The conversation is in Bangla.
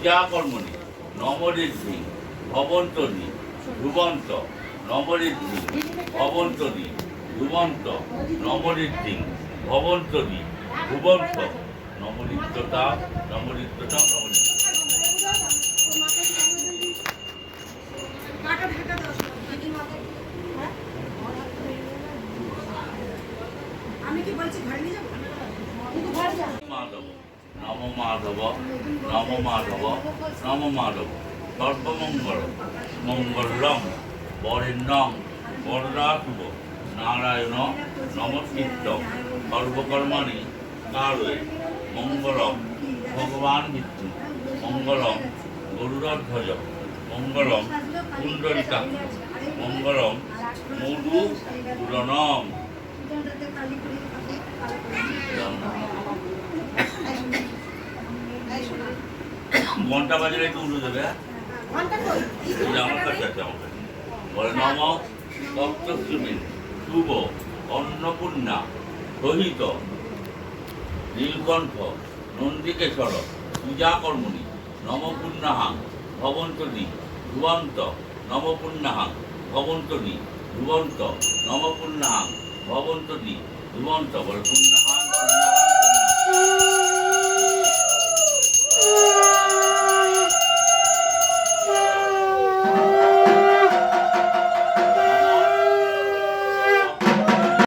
পূজা কর্মণি নমঋদ্ধি ভবন্তনি ধ্রুবন্ত নমঋদ্ধি ভবন্তনি ধ্রুবন্ত নমঋদ্ধি ভবন্তনি ধ্রুবন্ত নমঋদ্ধতা নমঋদ্ধতা নমঋদ্ধ। মাধব নম মাধব নম মাধব নম মাধব সর্বমঙ্গল মঙ্গলম বরেণ্যং বরদাশুভ নারায়ণ নমস্কৃত্যং সর্বকর্মাণি কারয়ে মঙ্গলম ভগবান বিষ্ণু মঙ্গলম গরুড়ধ্বজ মঙ্গলম পুণ্ডরিকাক্ষ মঙ্গলম মধু পুরণম। ঘন্টা বাজলে একটু উঠে দেবে। আমার কাছে আছে আমার কাছে বলে নম সপ্তমী শুভ অন্নপূর্ণা সহিত নীলকণ্ঠ নন্দিকেশ্বর পূজা কর্মণি নমপূর্ণাহাং ভবন্তনি ধ্রুবন্ত নমপূর্ণাহাং ভবন্তনি ধ্রুবন্ত নমপূর্ণাহাং ভবন্তনি ধ্রুবন্ত বলে পূর্ণাহাং